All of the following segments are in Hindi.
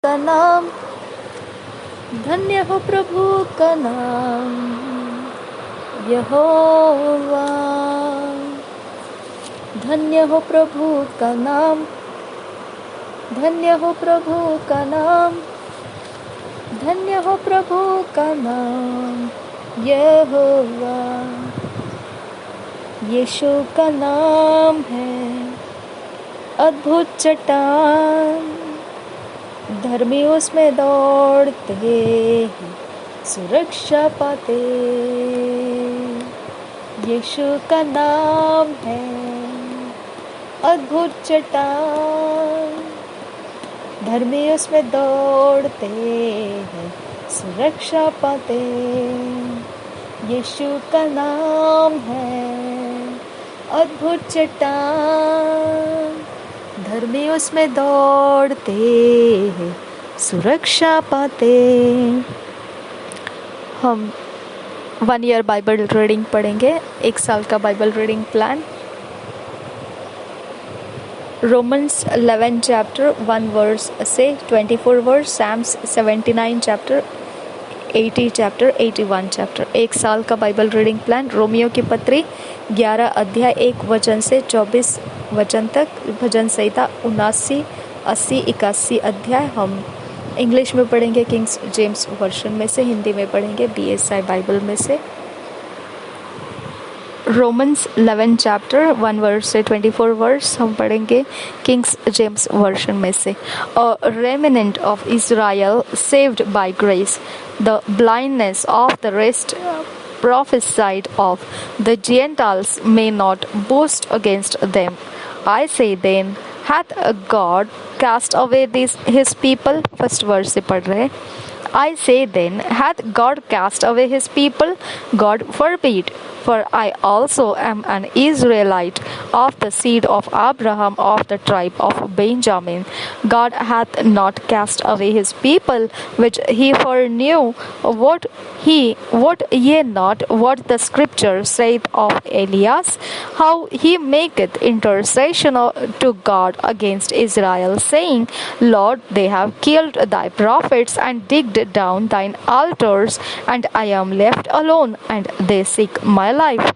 का नाम, धन्य हो प्रभु का नाम यहोवा। धन्य हो प्रभु का नाम, धन्य हो प्रभु का नाम, धन्य हो प्रभु का नाम यहोवा। यीशु का नाम है अद्भुत चट्टान, धर्मी उसमें दौड़ते हैं सुरक्षा पाते। यीशु का नाम है अद्भुत चट्टान, धर्मी उसमें दौड़ते हैं सुरक्षा पाते। यीशु का नाम है अद्भुत चट्टान, धर्मी उसमें दौड़ते हैं सुरक्षा पाते। हम 1 ईयर बाइबल रीडिंग पढ़ेंगे, 1 साल का Bible reading plan. Romans 11 chapter 1 verse से 24 verse, Psalms 79 chapter, 80 chapter, 81 chapter. 1 साल का बाइबल रीडिंग प्लान। रोमियो की पत्री 11 अध्याय 1 वचन से 24 वचन तक, भजन संहिता 79, 80, 81 अध्याय हम इंग्लिश में पढ़ेंगे किंग्स जेम्स वर्शन में से, हिंदी में पढ़ेंगे BSI बाइबल में से। रोमन्स 11 चैप्टर 1 वर्स से 24 वर्स हम पढ़ेंगे किंग्स जेम्स वर्शन में से। A remnant of Israel saved by grace, the blindness of the rest prophesied of, the Gentiles may not boast against them. I say then, hath God cast away his people? First verse से पढ़ रहे। I say then, hath God cast away his people? God forbid. For I also am an Israelite of the seed of Abraham, of the tribe of Benjamin. God hath not cast away his people, which he foreknew. What ye not what the scripture saith of Elias, how he maketh intercession to God against Israel, saying, Lord, they have killed thy prophets and digged down thine altars, and I am left alone, and they seek my life.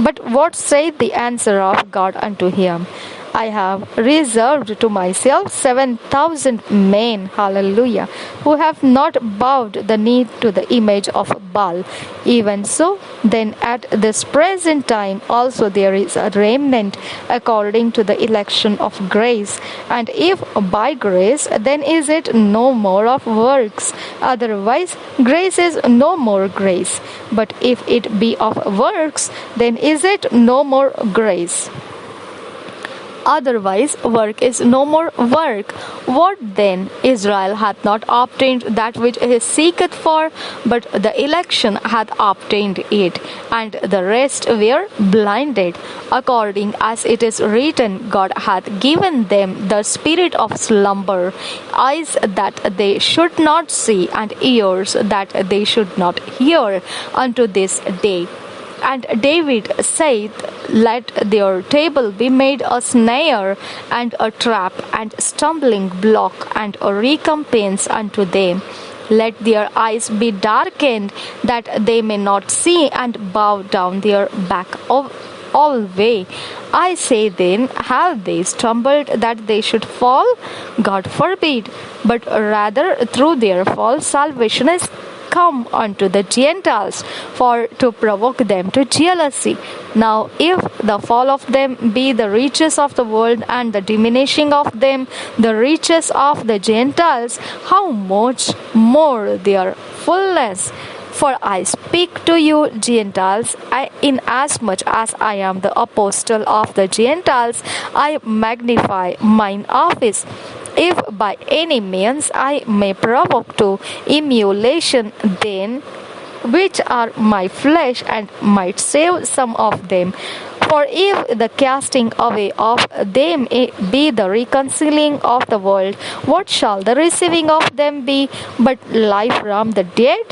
But what saith the answer of God unto him? I have reserved to myself 7,000 men, hallelujah, who have not bowed the knee to the image of Baal. Even so, then at this present time also there is a remnant according to the election of grace. And if by grace, then is it no more of works. Otherwise, grace is no more grace. But if it be of works, then is it no more grace. Otherwise, work is no more work. What then? Israel hath not obtained that which he seeketh for, but the election hath obtained it, and the rest were blinded. According as it is written, God hath given them the spirit of slumber, eyes that they should not see, and ears that they should not hear, unto this day. And David saith, Let their table be made a snare, and a trap, and stumbling block, and a recompense unto them. Let their eyes be darkened, that they may not see, and bow down their back alway. I say then, have they stumbled that they should fall? God forbid. But rather through their fall salvation is come unto the Gentiles, for to provoke them to jealousy. Now if the fall of them be the riches of the world, and the diminishing of them the riches of the Gentiles, how much more their fullness? For I speak to you Gentiles, inasmuch as I am the apostle of the Gentiles, I magnify mine office. If by any means I may provoke to emulation, then which are my flesh, and might save some of them. For if the casting away of them be the reconciling of the world, what shall the receiving of them be but life from the dead?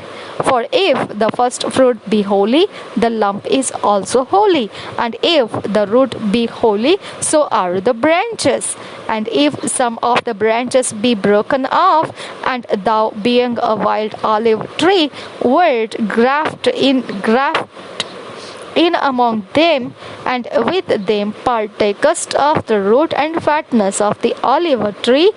For if the first fruit be holy, the lump is also holy. And if the root be holy, so are the branches. And if some of the branches be broken off, and thou being a wild olive tree wert graft in among them, and with them partakest of the root and fatness of the olive tree,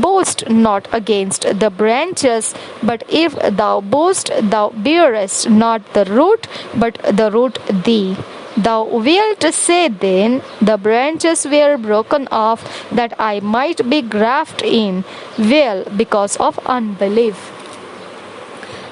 boast not against the branches. But if thou boast, thou bearest not the root, but the root thee. Thou wilt say then, the branches were broken off, that I might be grafted in. Well, because of unbelief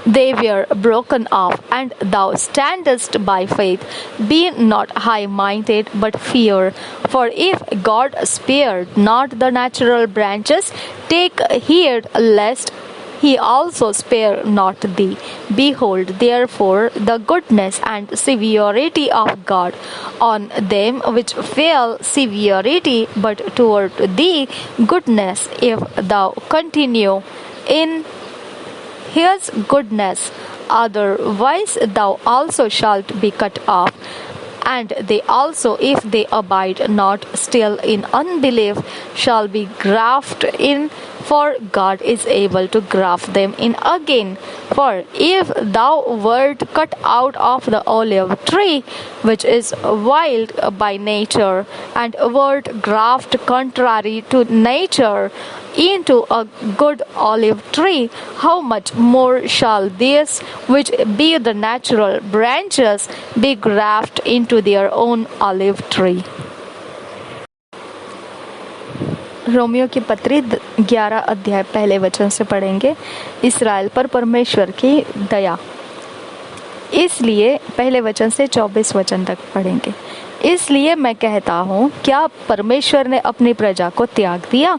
they were broken off, and thou standest by faith. Be not high-minded, but fear. For if God spared not the natural branches, take heed lest he also spare not thee. Behold, therefore, the goodness and severity of God on them which fail severity, but toward thee goodness, if thou continue in his goodness. Otherwise thou also shalt be cut off. And they also, if they abide not still in unbelief, shall be grafted in, for God is able to graft them in again. For if thou wert cut out of the olive tree, which is wild by nature, and wert grafted contrary to nature into a good olive tree, how much more shall these, which be the natural branches, be grafted into their own olive tree? Romeo की पत्री 11 अध्याय पहले वचन से पढ़ेंगे। इस्राएल पर परमेश्वर की दया। इसलिए पहले वचन से 24 वचन तक पढ़ेंगे। इसलिए मैं कहता हूँ, क्या परमेश्वर ने अपनी प्रजा को त्याग दिया?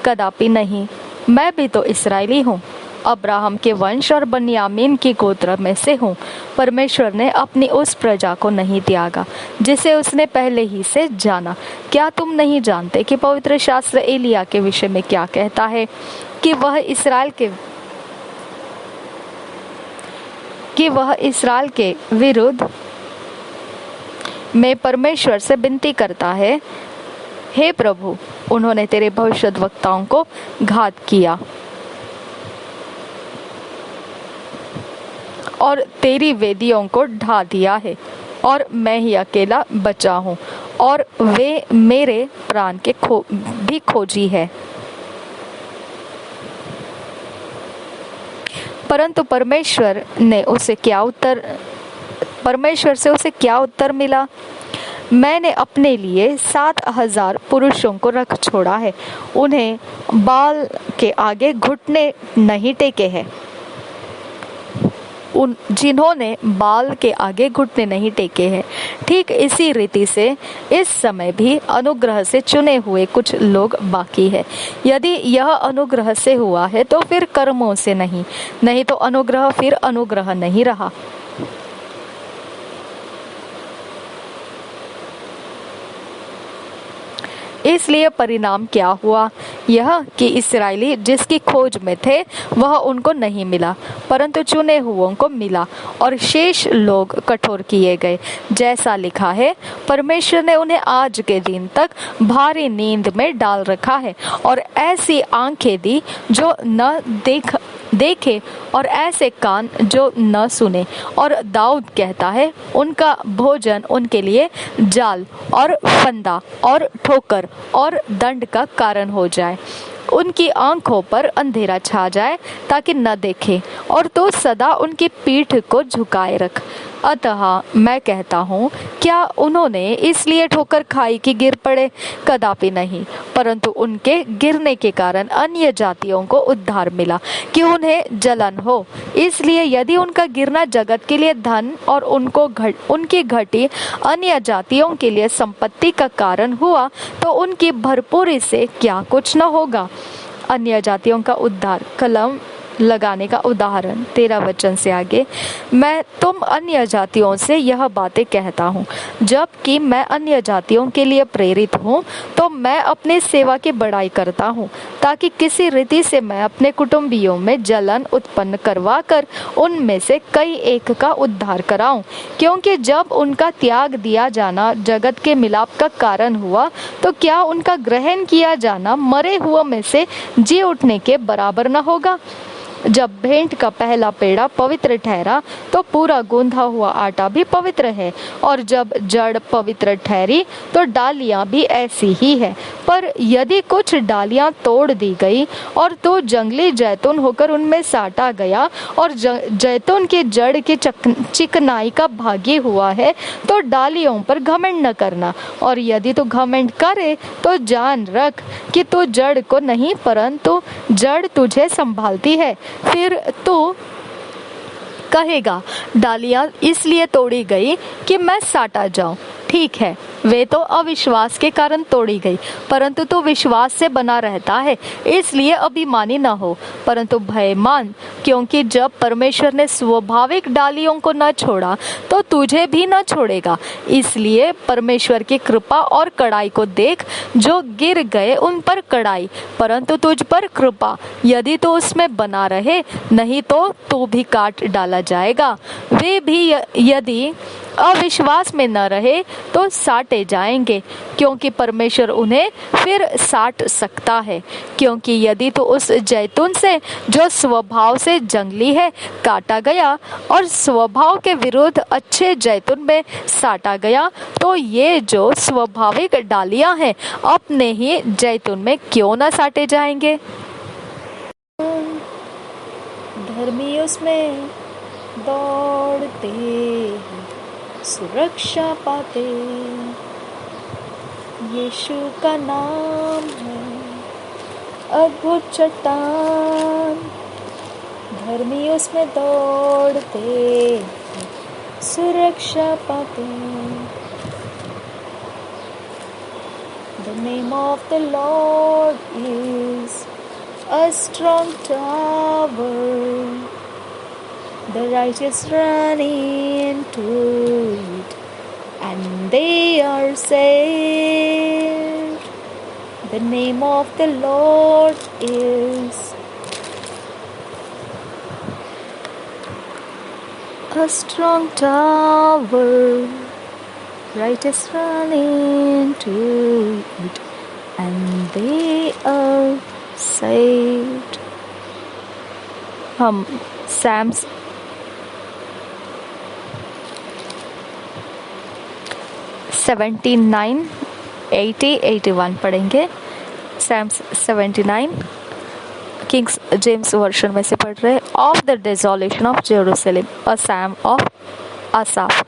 कदापि नहीं। मैं भी तो इस्राएली हूँ, अब्राहम के वंश और बन्यामीन की गोत्र में से हूँ। परमेश्वर ने अपनी उस प्रजा को नहीं त्यागा जिसे उसने पहले ही से जाना। क्या तुम नहीं जानते कि पवित्र शास्त्र एलिया के विषय में क्या कहता है कि वह इस्राएल के विरुद्ध में परमेश्वर से विनती करता है, हे प्रभु, उन्होंने तेरे भविष्यद्वक्ताओं को घात किया और तेरी वेदियों को ढा दिया है, और मैं ही अकेला बचा हूँ, और वे मेरे प्राण के भी खोजी है। परंतु परमेश्वर से उसे क्या उत्तर मिला? मैंने अपने लिए 7,000 पुरुषों को रख छोड़ा है, उन्हें बाल के आगे घुटने नहीं टेके हैं, जिन्होंने बाल के आगे घुटने नहीं टेके हैं। ठीक इसी रीति से इस समय भी अनुग्रह से चुने हुए कुछ लोग बाकी है। यदि यह अनुग्रह से हुआ है तो फिर कर्मों से नहीं तो अनुग्रह फिर अनुग्रह नहीं रहा। इसलिए परिणाम क्या हुआ? यह कि इस्राएली जिसकी खोज में थे वह उनको नहीं मिला, परंतु चुने हुओं को मिला, और शेष लोग कठोर किए गए। जैसा लिखा है, परमेश्वर ने उन्हें आज के दिन तक भारी नींद में डाल रखा है, और ऐसी आंखें दी जो न देखे और ऐसे कान जो न सुने। और दाऊद कहता है, उनका भोजन उनके लिए जाल और फंदा और ठोकर और दंड का कारण हो जाए। उनकी आंखों पर अंधेरा छा जाए ताकि न देखे, और तो सदा उनकी पीठ को झुकाए रख। अतः मैं कहता हूँ, क्या उन्होंने इसलिए ठोकर खाई कि गिर पड़े? कदापि नहीं, परंतु उनके गिरने के कारण अन्य जातियों को उद्धार मिला कि उन्हें जलन हो। इसलिए यदि उनका गिरना जगत के लिए धन और उनकी घटी अन्य जातियों के लिए संपत्ति का कारण हुआ, तो उनकी भरपूरी से क्या कुछ न होगा। अन्य जातियों का उद्धार। कलम लगाने का उदाहरण। 13 वचन से आगे, मैं तुम अन्य जातियों से यह बातें कहता हूँ, जबकि मैं अन्य जातियों के लिए प्रेरित हूँ, तो मैं अपनी सेवा की बड़ाई करता हूँ, ताकि किसी रीति से मैं अपने कुटुंबियों में जलन उत्पन्न करवा कर उनमें से कई एक का उद्धार कराऊं। क्योंकि जब उनका त्याग दिया जाना जगत के मिलाप का कारण हुआ, तो क्या उनका ग्रहण किया जाना मरे हुओं में से जी उठने के बराबर न होगा। जब भेंट का पहला पेड़ा पवित्र ठहरा, तो पूरा गूंथा हुआ आटा भी पवित्र है, और जब जड़ पवित्र ठहरी, तो डालियां भी ऐसी ही है। पर यदि कुछ डालियां तोड़ दी गई और तो जंगली जैतून होकर उनमें साटा गया, और जैतून की जड़ की चिकनाई का भागी हुआ है, तो डालियों पर घमंड न करना। और यदि तू घमंड करे, तो जान रख कि तू जड़ को नहीं, परंतु जड़ तुझे संभालती है। फिर तू कहेगा, डालियां इसलिए तोड़ी गई कि मैं साटा जाऊं। ठीक है, वे तो अविश्वास के कारण तोड़ी गई, परंतु तू विश्वास से बना रहता है, इसलिए अभिमानी न हो, परंतु भयमान, क्योंकि जब परमेश्वर ने स्वाभाविक डालियों को न छोड़ा, तो तुझे भी न छोड़ेगा। इसलिए परमेश्वर की कृपा और कड़ाई को देख, जो गिर गए उन पर कड़ाई, परंतु तुझ पर कृपा, यदि तू उसमें बना रहे, नहीं तो तू भी काट डाला जाएगा। वे भी यदि अविश्वास में न रहे, तो साटे जाएंगे, क्योंकि परमेश्वर उन्हें फिर साट सकता है। क्योंकि यदि तो उस जैतून से जो स्वभाव से जंगली है काटा गया, और स्वभाव के विरुद्ध अच्छे जैतून में साटा गया, तो ये जो स्वाभाविक डालियां हैं अपने ही जैतून में क्यों न साटे जाएंगे। धर्मी उसमें दौड़ते सुरक्षा पाते, यीशु का नाम है अद्भुत चट्टान। धर्मी उसमें दौड़ते सुरक्षा पाते। The name of the Lord is a strong tower. The righteous run into it, and they are saved. The name of the Lord is a strong tower. Righteous run into it, and they are saved. हम Psalms 79, 80, 81 पढ़ेंगे। Psalms 79 किंग्स जेम्स वर्शन में से पढ़ रहे। Of the desolation of Jerusalem, a psalm of Asaph.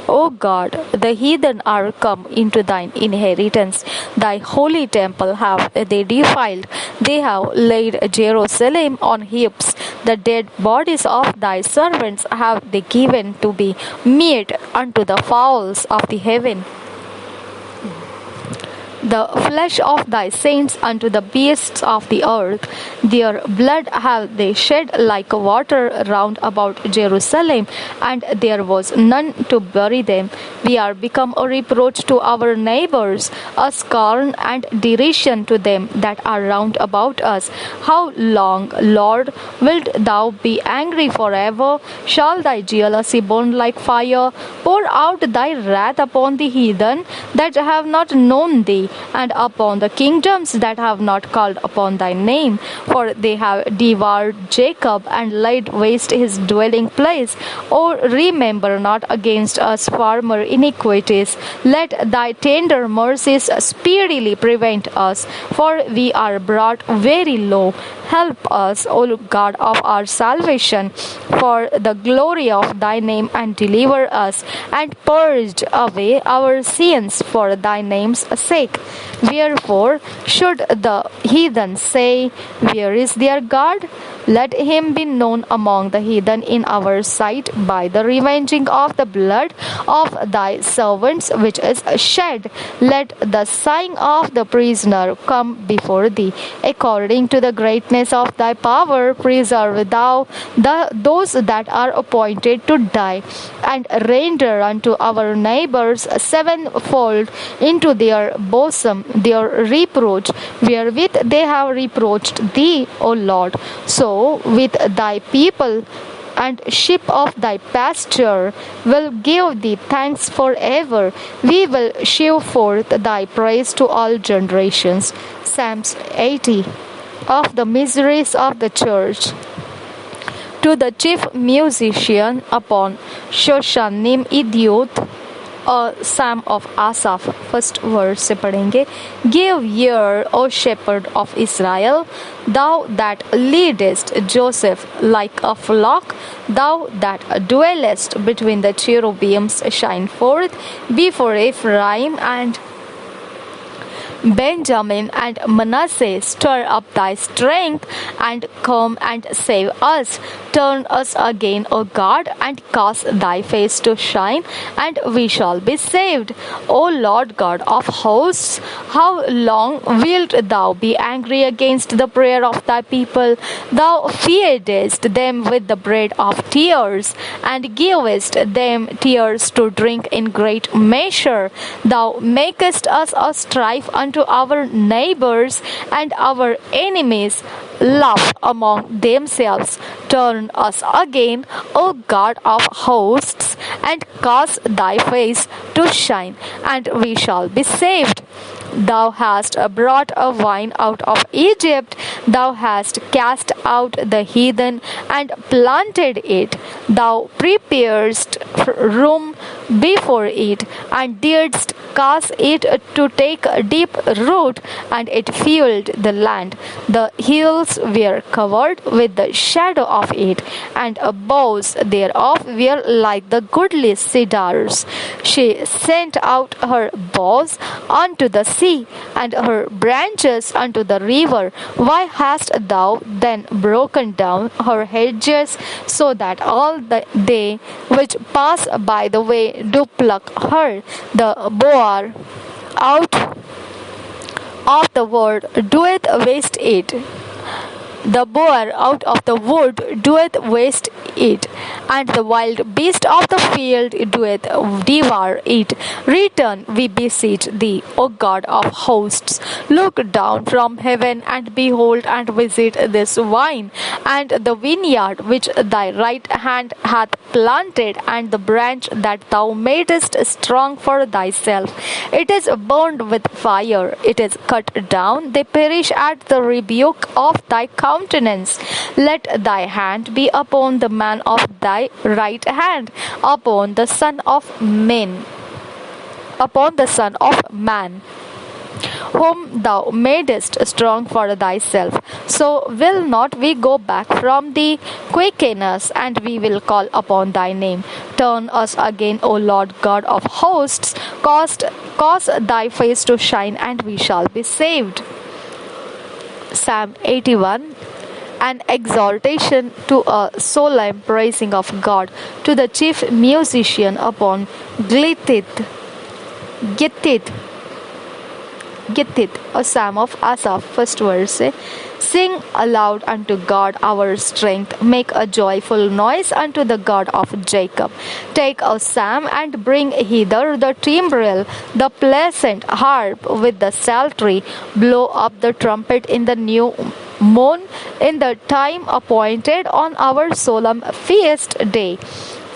O God, the heathen are come into thine inheritance. Thy holy temple have they defiled. They have laid Jerusalem on heaps. The dead bodies of thy servants have they given to be meat unto the fowls of the heaven. The flesh of thy saints unto the beasts of the earth. Their blood have they shed like water round about Jerusalem, and there was none to bury them. We are become a reproach to our neighbors, a scorn and derision to them that are round about us. How long, Lord, wilt thou be angry forever? Shall thy jealousy burn like fire? Pour out thy wrath upon the heathen that have not known thee, and upon the kingdoms that have not called upon thy name. For they have devoured Jacob and laid waste his dwelling place. O remember not against us former iniquities. Let thy tender mercies speedily prevent us, for we are brought very low. Help us, O God of our salvation, for the glory of thy name, and deliver us, and purge away our sins for thy name's sake. Wherefore should the heathen say, where is their God? Let him be known among the heathen in our sight by the revenging of the blood of thy servants which is shed. Let the sighing of the prisoner come before thee. According to the greatness of thy power, preserve thou those that are appointed to die, and render unto our neighbors sevenfold into their bosom their reproach, wherewith they have reproached thee, O Lord. So with thy people and sheep of thy pasture will give thee thanks forever. We will shew forth thy praise to all generations. Psalms 80. Of the miseries of the church. To the chief musician upon Shoshanim Idiot, a psalm of Asaph. First verse से पढ़ेंगे. Give ear, O shepherd of Israel, thou that leadest Joseph like a flock, thou that dwellest between the cherubims, shine forth before Ephraim and Benjamin and Manasseh. Stir up thy strength and come and save us. Turn us again, O God, and cause thy face to shine, and we shall be saved. O Lord God of hosts, how long wilt thou be angry against the prayer of thy people? Thou feedest them with the bread of tears, and givest them tears to drink in great measure. Thou makest us a strife unto our neighbors, and our enemies laugh among themselves. Turn us again, O God of hosts, and cause thy face to shine, and we shall be saved. Thou hast brought a vine out of Egypt. Thou hast cast out the heathen and planted it. Thou preparest room before it, and didst cause it to take deep root, and it filled the land. The hills were covered with the shadow of it, and boughs thereof were like the goodly cedars. She sent out her boughs unto the sea, and her branches unto the river. Why hast thou then broken down her hedges, so that all they which pass by the way do pluck her? The boar out of the wood doeth waste it. The boar out of the wood doeth waste it, and the wild beast of the field doeth devour it. Return, we beseech thee, O God of hosts. Look down from heaven, and behold, and visit this vine, and the vineyard which thy right hand hath planted, and the branch that thou madest strong for thyself. It is burned with fire, it is cut down, they perish at the rebuke of thy countenance. Let thy hand be upon the man of thy right hand, upon the son of man, whom thou madest strong for thyself. So will not we go back from thee? Quicken us, and we will call upon thy name. Turn us again, O Lord God of hosts. Cause thy face to shine, and we shall be saved. Psalm 81. An exaltation to a solemn praising of God. To the chief musician upon Gittith, a psalm of Asaph. First verse. Sing aloud unto God our strength. Make a joyful noise unto the God of Jacob. Take a psalm and bring hither the timbrel, the pleasant harp with the psaltery. Blow up the trumpet in the new moon, in the time appointed on our solemn feast day.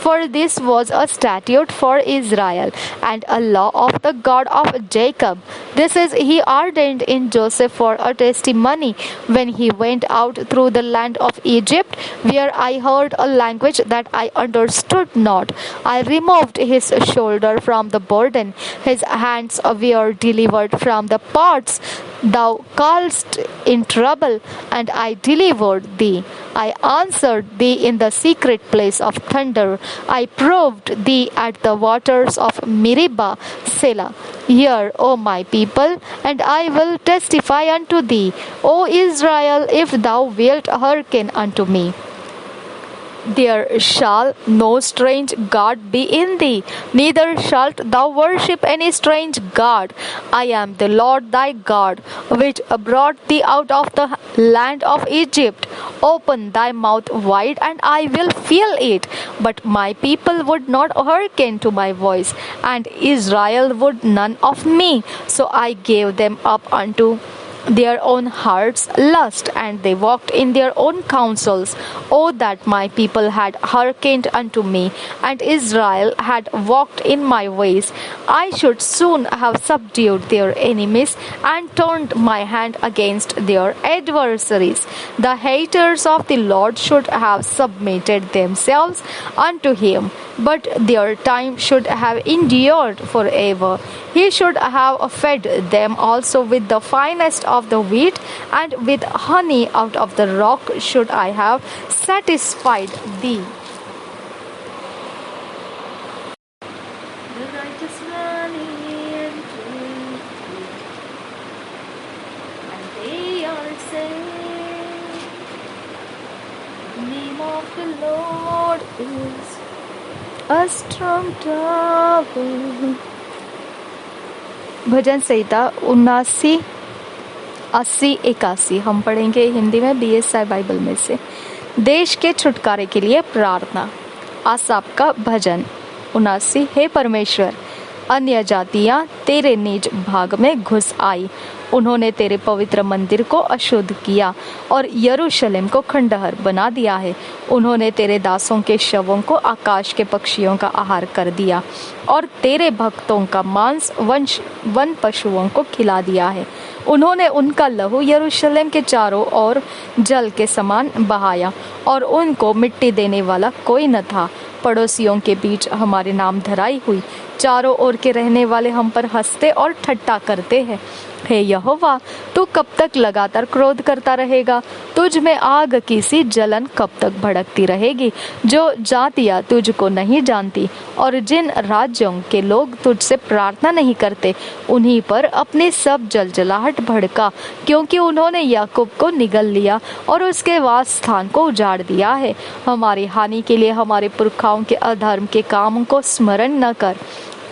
For this was a statute for Israel, and a law of the God of Jacob. This is he ordained in Joseph for a testimony, when he went out through the land of Egypt, where I heard a language that I understood not. I removed his shoulder from the burden, his hands were delivered from the pots. Thou calledst in trouble, and I delivered thee. I answered thee in the secret place of thunder. I proved thee at the waters of Meribah, Selah. Hear, O my people, and I will testify unto thee, O Israel, if thou wilt hearken unto me. There shall no strange God be in thee, neither shalt thou worship any strange God. I am the Lord thy God, which brought thee out of the land of Egypt. Open thy mouth wide, and I will fill it. But my people would not hearken to my voice, and Israel would none of me. So I gave them up unto their own hearts' lust, and they walked in their own counsels. Oh, that my people had hearkened unto me, and Israel had walked in my ways! I should soon have subdued their enemies, and turned my hand against their adversaries. The haters of the Lord should have submitted themselves unto him, but their time should have endured forever. He should have fed them also with the finest of the wheat, and with honey out of the rock should I have satisfied thee. The righteous man into it, and they are saved. The name of the Lord is a strong tower. भजन संहिता 79, 80, 81 हम पढ़ेंगे हिंदी में BSI बाइबल में से। देश के छुटकारे के लिए प्रार्थना। आसाप का भजन 79। हे परमेश्वर, अन्य जातियां तेरे निज भाग में घुस आई। उन्होंने तेरे पवित्र मंदिर को अशुद्ध किया और यरूशलेम को खंडहर बना दिया है। उन्होंने तेरे दासों के शवों को आकाश के पक्षियों का आहार कर दिया और तेरे भक्तों का मांस वन पशुओं को खिला दिया है। उन्होंने उनका लहू यरूशलेम के चारों ओर जल के समान बहाया और उनको मिट्टी देने वाला कोई न था। पड़ोसियों के बीच हमारे नाम धराई हुई। चारों ओर के रहने वाले हम पर हंसते और ठट्ठा करते हैं। हे यहोवा, तू कब तक लगातार क्रोध करता रहेगा? तुझ में आग की सी जलन कब तक भड़कती रहेगी? जो जातियां तुझको नहीं जानती और जिन राज्यों के लोग तुझसे प्रार्थना नहीं करते, उन्हीं पर अपनी सब जलजलाहट भड़का, क्योंकि उन्होंने याकूब को निगल लिया और उसके वास स्थान को उजाड़ दिया है। हमारी हानि के लिए हमारे पुरखाओं के अधर्म के काम को स्मरण न कर।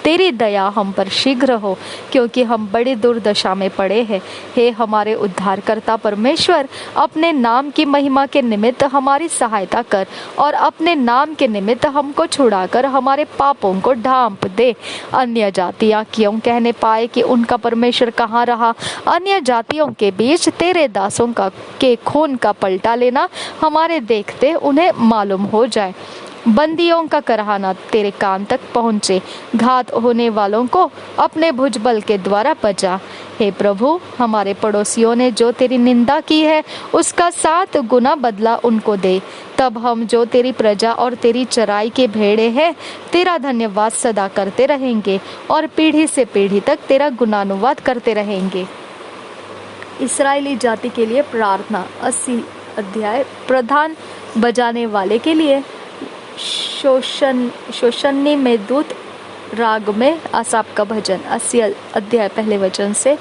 तेरी दया हम पर शीघ्र हो, क्योंकि हम बड़ी दुर्दशा में पड़े हैं। हे हमारे उद्धारकर्ता परमेश्वर, अपने नाम की महिमा के निमित्त हमारी सहायता कर और अपने नाम के निमित्त हमको छुड़ाकर हमारे पापों को ढांप दे। अन्य जातियां क्यों कहने पाए कि उनका परमेश्वर कहाँ रहा? अन्य जातियों के बीच तेरे दासों के खून का पलटा लेना हमारे देखते उन्हें मालूम हो जाए। बंदियों का कराहना तेरे कान तक पहुँचे। घात होने वालों को अपने भुजबल के द्वारा बचा। हे प्रभु, हमारे पड़ोसियों ने जो तेरी निंदा की है उसका 7 गुना बदला उनको दे। तब हम जो तेरी प्रजा और तेरी चराई के भेड़े हैं, तेरा धन्यवाद सदा करते रहेंगे और पीढ़ी से पीढ़ी तक तेरा गुणानुवाद करते रहेंगे। इस्राएली जाति के लिए प्रार्थना। 80 अध्याय। प्रधान बजाने वाले के लिए शोशन्नी में दूत राग में आसाप का भजन। 80 अध्याय पहले वचन से।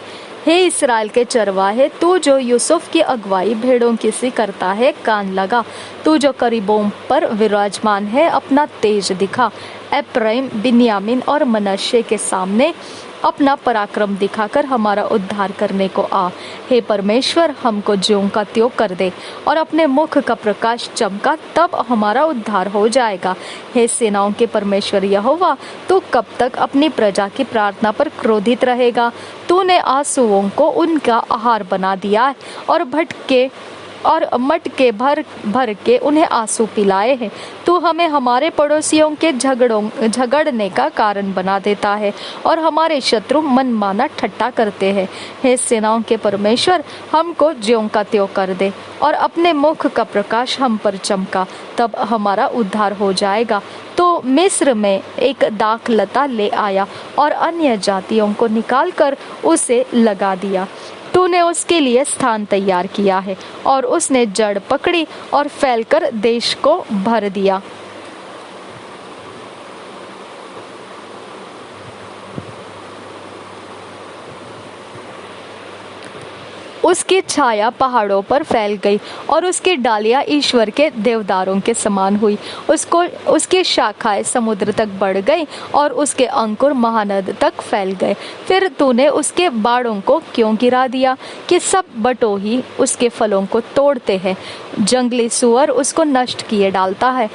हे इस्राएल के चरवाहे, तू जो यूसुफ की अगुवाई भेड़ों की सी करता है, कान लगा। तू जो करीबों पर विराजमान है, अपना तेज दिखा। एप्रैम, बिन्यामीन और मनश्शे के सामने अपना पराक्रम दिखाकर हमारा उद्धार करने को आ। हे परमेश्वर, हमको ज्यों का त्यों कर दे और अपने मुख का प्रकाश चमका, तब हमारा उद्धार हो जाएगा। हे सेनाओं के परमेश्वर यहोवा, तू कब तक अपनी प्रजा की प्रार्थना पर क्रोधित रहेगा? तूने आंसुओं को उनका आहार बना दिया और मटके भर के उन्हें आंसू पिलाए हैं। तू हमें हमारे पड़ोसियों के झगड़ने का कारण बना देता है और हमारे शत्रु मनमाना ठट्ठा करते हैं। हे सेनाओं के परमेश्वर, हमको ज्यों का त्यों कर दे और अपने मुख का प्रकाश हम पर चमका, तब हमारा उद्धार हो जाएगा। तो मिस्र में एक दाखलता ले आया और अन्य जातियों को निकालकर उसे लगा दिया। तूने उसके लिए स्थान तैयार किया है और उसने जड़ पकड़ी और फैलकर देश को भर दिया। उसकी छाया पहाड़ों पर फैल गई और उसकी डालियां ईश्वर के देवदारों के समान हुई। उसकी शाखाएं समुद्र तक बढ़ गई और उसके अंकुर महानद तक फैल गए। फिर तूने उसके बाड़ों को क्यों गिरा दिया कि सब बटोही उसके फलों को तोड़ते हैं? जंगली सुअर उसको नष्ट किए डालता है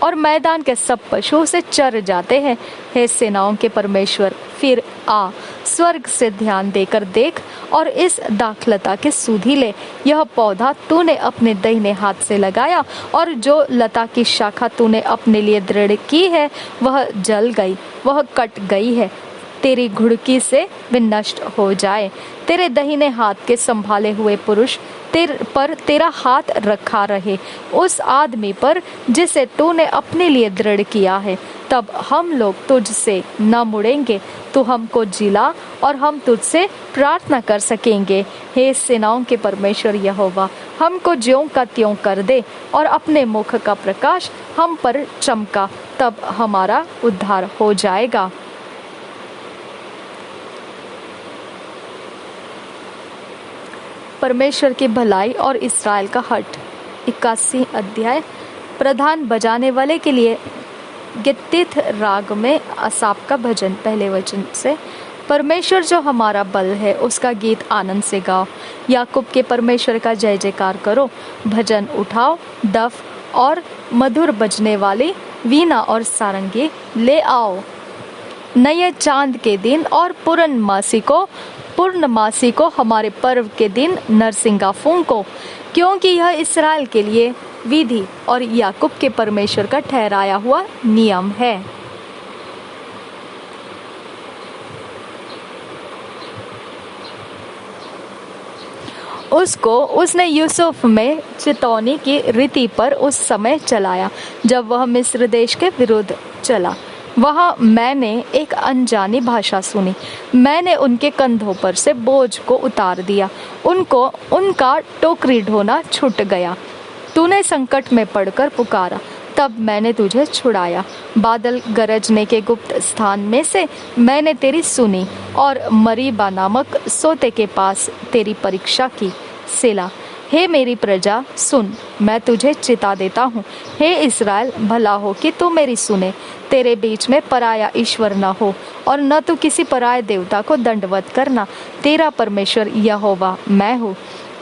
और मैदान के सब पशु उसे चर जाते हैं। हे सेनाओं के परमेश्वर, फिर आ, स्वर्ग से ध्यान देकर देख और इस दाखलता के सुधि ले। यह पौधा तूने अपने दाहिने हाथ से लगाया और जो लता की शाखा तूने अपने लिए दृढ़ की है वह जल गई, वह कट गई है। तेरी घुड़की से वे नष्ट हो जाए। तेरे दाहिने हाथ के संभाले हुए पुरुष पर तेरा हाथ रखा रहे, उस आदमी पर जिसे तूने अपने लिए दृढ़ किया है। तब हम लोग तुझसे न मुड़ेंगे, तू हमको जिला और हम तुझसे प्रार्थना कर सकेंगे। हे सेनाओं के परमेश्वर यहोवा, हमको ज्यों का त्यों कर दे और अपने मुख का प्रकाश हम पर चमका, तब हमारा उद्धार हो जाएगा। परमेश्वर की भलाई और इस्राएल का हट। 81 अध्याय। प्रधान बजाने वाले के लिए गित्तित राग में असाप का भजन। पहले वचन से, परमेश्वर जो हमारा बल है उसका गीत आनंद से गाओ। याकूब के परमेश्वर का जय जयकार करो। भजन उठाओ, दफ और मधुर बजने वाली वीणा और सारंगी ले आओ। नए चांद के दिन और पूर्णमासी को हमारे पर्व के दिन नरसिंगा फूंको, क्योंकि यह इस्राएल के लिए विधि और याकूब के परमेश्वर का ठहराया हुआ नियम है। उसने यूसुफ में चितौनी की रीति पर उस समय चलाया जब वह मिस्र देश के विरुद्ध चला। वहाँ मैंने एक अनजानी भाषा सुनी। मैंने उनके कंधों पर से बोझ को उतार दिया, उनका टोकरी ढोना छूट गया। तूने संकट में पड़कर पुकारा, तब मैंने तुझे छुड़ाया। बादल गरजने के गुप्त स्थान में से मैंने तेरी सुनी और मरीबा नामक सोते के पास तेरी परीक्षा की। सेला। हे मेरी प्रजा सुन, मैं तुझे चिता देता हूँ। हे इस्राएल, भला हो कि तू मेरी सुने। तेरे बीच में पराया ईश्वर न हो और न तू किसी पराये देवता को दंडवत करना। तेरा परमेश्वर यहोवा मैं हूँ,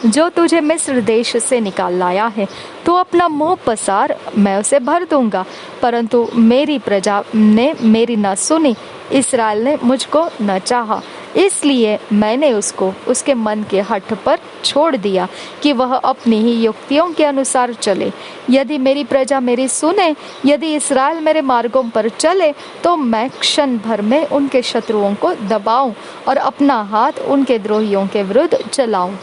जो तुझे मिस्र देश से निकाल लाया है। तू अपना मुंह पसार, मैं उसे भर दूंगा। परंतु मेरी प्रजा ने मेरी न सुनी, इस्राएल ने मुझको न चाहा। इसलिए मैंने उसको उसके मन के हठ पर छोड़ दिया कि वह अपनी ही युक्तियों के अनुसार चले। यदि मेरी प्रजा मेरी सुने, यदि इस्राएल मेरे मार्गों पर चले, तो मैं क्षण भर में उनके शत्रुओं को दबाऊं और अपना हाथ उनके द्रोहियों के विरुद्ध चलाऊं।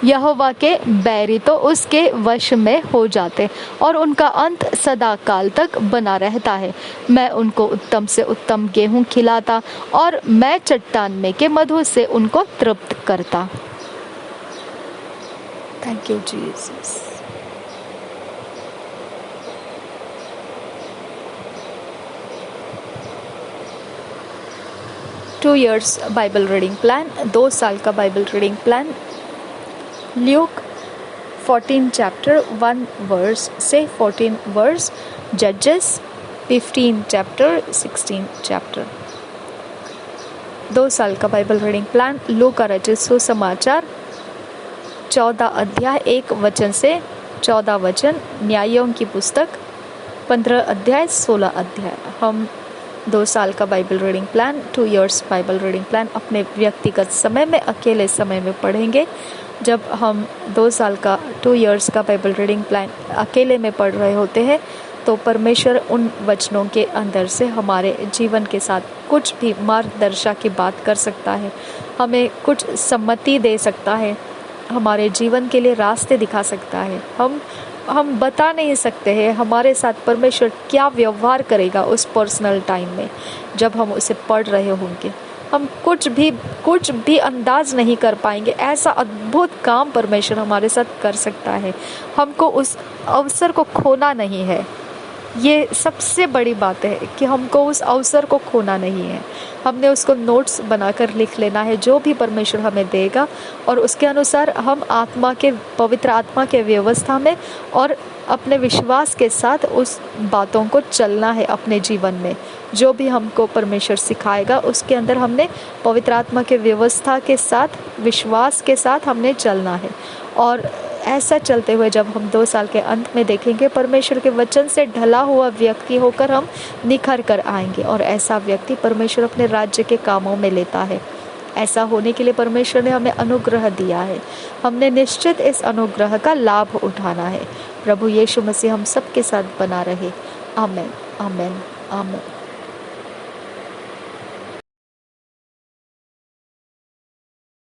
यहोवा के बैरी तो उसके वश में हो जाते और उनका अंत सदा काल तक बना रहता है। मैं उनको उत्तम से उत्तम गेहूं खिलाता और मैं चट्टान में के मधु से उनको तृप्त करता। Thank you Jesus. Two years Bible reading plan, 2 साल का Bible reading plan. Luke 14 chapter 1 verse से 14 वर्स, जजेस 15 चैप्टर 16 चैप्टर। 2 साल का बाइबल रीडिंग प्लान। लूका रचित सुसमाचार 14 अध्याय 1 वचन से 14 वचन। न्यायों की पुस्तक 15 अध्याय 16 अध्याय। हम 2 साल का Bible reading plan, 2 years Bible reading plan अपने व्यक्तिगत समय में, अकेले समय में पढ़ेंगे। जब हम 2 साल का 2 इयर्स का बाइबल रीडिंग प्लान अकेले में पढ़ रहे होते हैं तो परमेश्वर उन वचनों के अंदर से हमारे जीवन के साथ कुछ भी मार्गदर्शा की बात कर सकता है, हमें कुछ सम्मति दे सकता है, हमारे जीवन के लिए रास्ते दिखा सकता है। हम बता नहीं सकते हैं हमारे साथ परमेश्वर क्या व्यवहार करेगा उस पर्सनल टाइम में जब हम उसे पढ़ रहे होंगे। हम कुछ भी अंदाज नहीं कर पाएंगे। ऐसा अद्भुत काम परमेश्वर हमारे साथ कर सकता है। हमको उस अवसर को खोना नहीं है। ये सबसे बड़ी बात है कि हमको उस अवसर को खोना नहीं है। हमने उसको नोट्स बनाकर लिख लेना है, जो भी परमेश्वर हमें देगा, और उसके अनुसार हम पवित्र आत्मा के व्यवस्था में और अपने विश्वास के साथ उस बातों को चलना है अपने जीवन में। जो भी हमको परमेश्वर सिखाएगा उसके अंदर हमने पवित्र आत्मा के व्यवस्था के साथ, विश्वास के साथ हमने चलना है। और ऐसा चलते हुए जब हम 2 साल के अंत में देखेंगे, परमेश्वर के वचन से ढला हुआ व्यक्ति होकर हम निखर कर आएंगे, और ऐसा व्यक्ति परमेश्वर अपने राज्य के कामों में लेता है। ऐसा होने के लिए परमेश्वर ने हमें अनुग्रह दिया है, हमने निश्चित इस अनुग्रह का लाभ उठाना है। प्रभु यीशु मसीह हम सबके साथ बना रहे। आमीन, आमीन, आमीन।